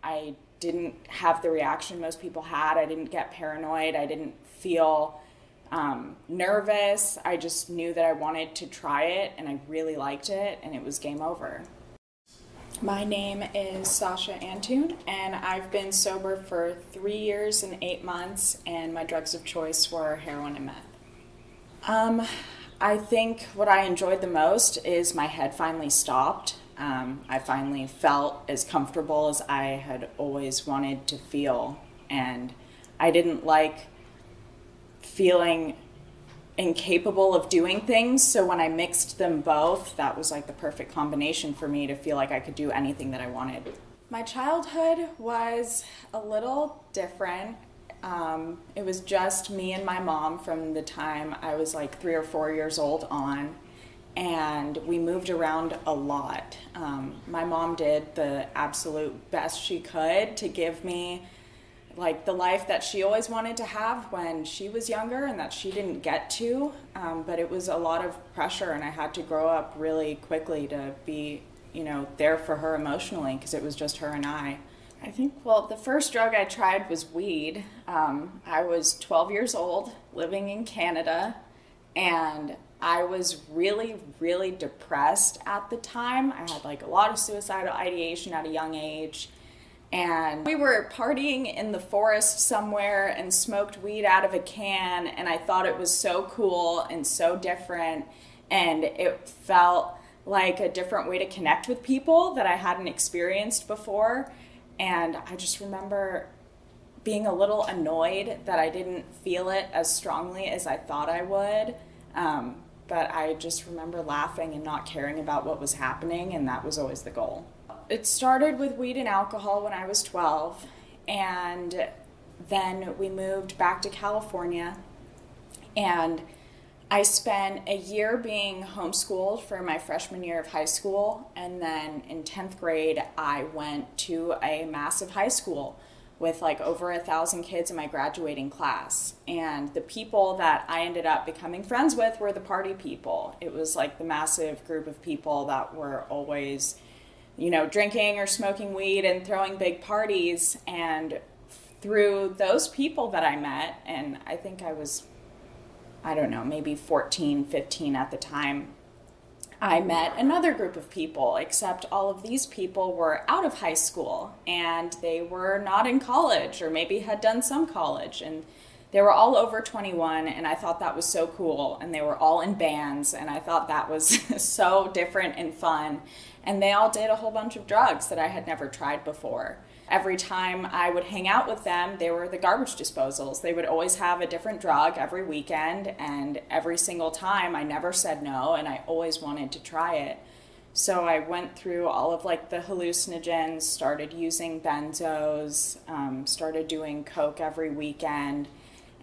I didn't have the reaction most people had. I didn't get paranoid. I didn't feel nervous. I just knew that I wanted to try it, and I really liked it, and it was game over. My name is Sasha Antoon, and I've been sober for 3 years and 8 months, and my drugs of choice were heroin and meth. I think what I enjoyed the most is my head finally stopped. I finally felt as comfortable as I had always wanted to feel, and I didn't like feeling incapable of doing things, so when I mixed them both, that was like the perfect combination for me to feel like I could do anything that I wanted. My childhood was a little different. It was just me and my mom from the time I was like 3 or 4 years old on, and we moved around a lot. My mom did the absolute best she could to give me like the life that she always wanted to have when she was younger and that she didn't get to, but it was a lot of pressure, and I had to grow up really quickly to be, there for her emotionally, because it was just her and I think, well, the first drug I tried was weed. I was 12 years old, living in Canada, and I was really, really depressed at the time. I had like a lot of suicidal ideation at a young age. And we were partying in the forest somewhere and smoked weed out of a can, and I thought it was so cool and so different, and it felt like a different way to connect with people that I hadn't experienced before. And I just remember being a little annoyed that I didn't feel it as strongly as I thought I would. But I just remember laughing and not caring about what was happening, and that was always the goal. It started with weed and alcohol when I was 12, and then we moved back to California, and I spent a year being homeschooled for my freshman year of high school, and then in 10th grade I went to a massive high school with like over 1,000 kids in my graduating class, and the people that I ended up becoming friends with were the party people. It was like the massive group of people that were always drinking or smoking weed and throwing big parties. And through those people that I met, and I think I was, maybe 14, 15 at the time, I met another group of people, except all of these people were out of high school and they were not in college, or maybe had done some college, and they were all over 21, and I thought that was so cool, and they were all in bands, and I thought that was so different and fun. And they all did a whole bunch of drugs that I had never tried before. Every time I would hang out with them, they were the garbage disposals. They would always have a different drug every weekend, and every single time I never said no, and I always wanted to try it. So I went through all of like the hallucinogens, started using benzos, started doing coke every weekend,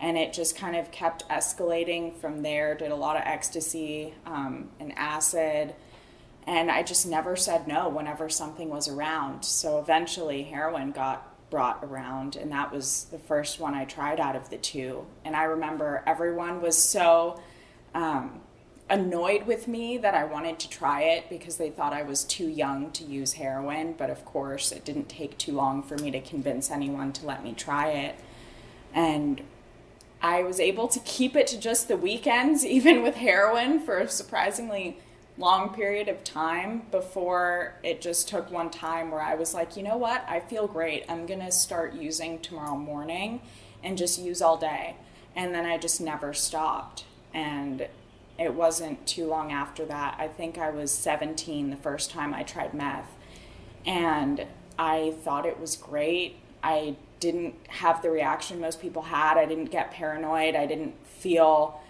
and it just kind of kept escalating from there. Did a lot of ecstasy and acid. And I just never said no whenever something was around. So eventually heroin got brought around, and that was the first one I tried out of the two. And I remember everyone was so annoyed with me that I wanted to try it because they thought I was too young to use heroin. But of course, it didn't take too long for me to convince anyone to let me try it. And I was able to keep it to just the weekends, even with heroin, for a surprisingly long period of time, before it just took one time where I was like, you know what, I feel great. I'm going to start using tomorrow morning and just use all day. And then I just never stopped. And it wasn't too long after that. I think I was 17 the first time I tried meth. And I thought it was great. I didn't have the reaction most people had. I didn't get paranoid. I didn't feel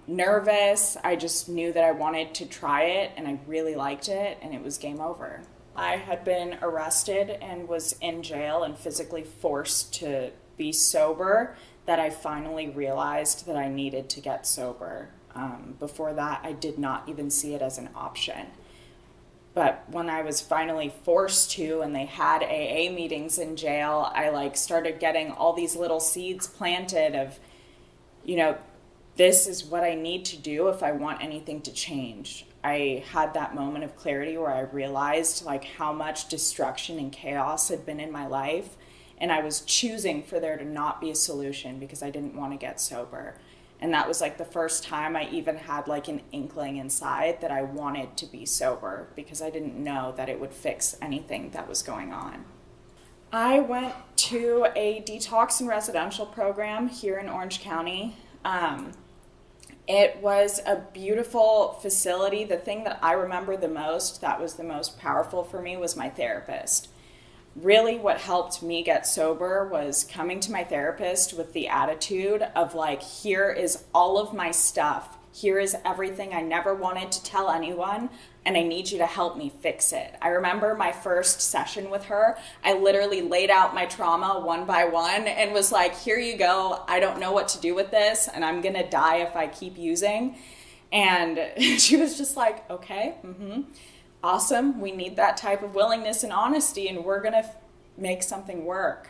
nervous. I just knew that I wanted to try it, and I really liked it, and it was game over. I had been arrested and was in jail and physically forced to be sober that I finally realized that I needed to get sober. Before that, I did not even see it as an option. But when I was finally forced to, and they had AA meetings in jail, I started getting all these little seeds planted of, this is what I need to do if I want anything to change. I had that moment of clarity where I realized like how much destruction and chaos had been in my life, and I was choosing for there to not be a solution because I didn't want to get sober. And that was like the first time I even had like an inkling inside that I wanted to be sober, because I didn't know that it would fix anything that was going on. I went to a detox and residential program here in Orange County. It was a beautiful facility. The thing that I remember the most, that was the most powerful for me, was my therapist. Really what helped me get sober was coming to my therapist with the attitude of like, here is all of my stuff. Here is everything I never wanted to tell anyone, and I need you to help me fix it. I remember my first session with her, I literally laid out my trauma one by one and was like, here you go. I don't know what to do with this, and I'm gonna die if I keep using. And she was just like, okay, awesome. We need that type of willingness and honesty, and we're gonna make something work.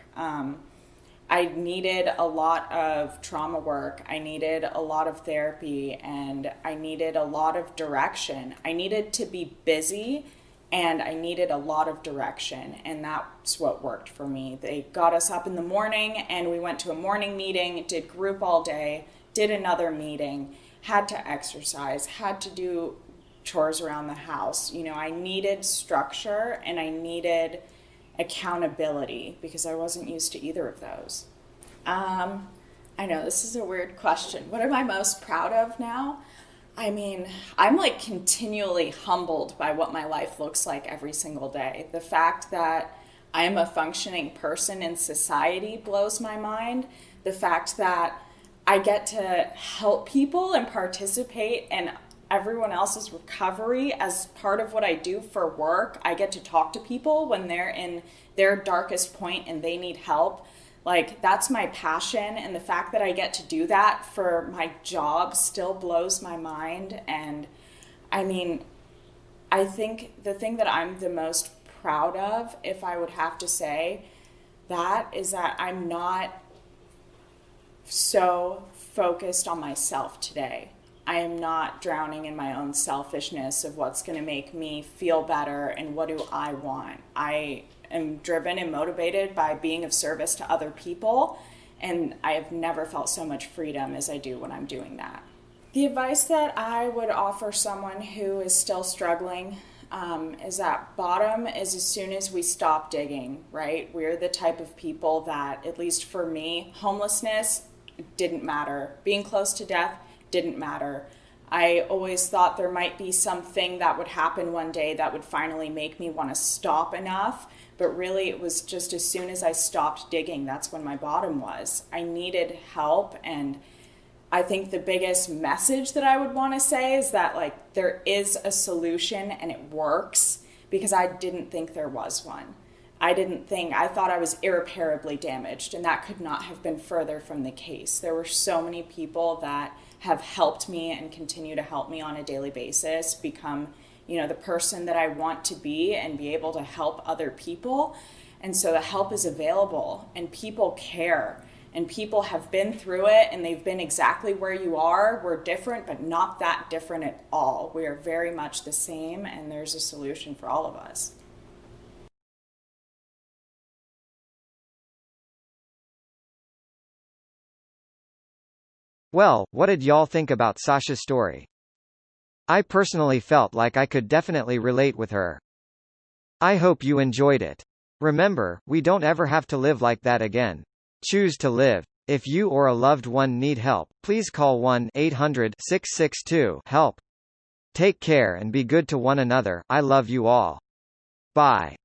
I needed a lot of trauma work. I needed a lot of therapy, and I needed a lot of direction. I needed to be busy, and I needed a lot of direction, and that's what worked for me. They got us up in the morning, and we went to a morning meeting, did group all day, did another meeting, had to exercise, had to do chores around the house. You know, I needed structure, and I needed accountability, because I wasn't used to either of those. I know this is a weird question. What am I most proud of now? I mean, I'm like continually humbled by what my life looks like every single day. The fact that I am a functioning person in society blows my mind. The fact that I get to help people and participate in everyone else's recovery as part of what I do for work. I get to talk to people when they're in their darkest point and they need help. Like, that's my passion, and the fact that I get to do that for my job still blows my mind. And I mean, I think the thing that I'm the most proud of, if I would have to say that, is that I'm not so focused on myself today. I am not drowning in my own selfishness of what's going to make me feel better and what do I want. I am driven and motivated by being of service to other people, and I have never felt so much freedom as I do when I'm doing that. The advice that I would offer someone who is still struggling is that bottom is as soon as we stop digging, right? We're the type of people that, at least for me, homelessness didn't matter. Being close to death didn't matter. I always thought there might be something that would happen one day that would finally make me want to stop enough, but really it was just as soon as I stopped digging, that's when my bottom was. I needed help, and I think the biggest message that I would want to say is that, like, there is a solution and it works, because I didn't think there was one. I thought I was irreparably damaged, and that could not have been further from the case. There were so many people that have helped me and continue to help me on a daily basis become, you know, the person that I want to be and be able to help other people. And so the help is available, and people care, and people have been through it, and they've been exactly where you are. We're different, but not that different at all. We are very much the same, and there's a solution for all of us. Well, what did y'all think about Sasha's story? I personally felt like I could definitely relate with her. I hope you enjoyed it. Remember, we don't ever have to live like that again. Choose to live. If you or a loved one need help, please call 1-800-662-HELP. Take care and be good to one another. I love you all. Bye.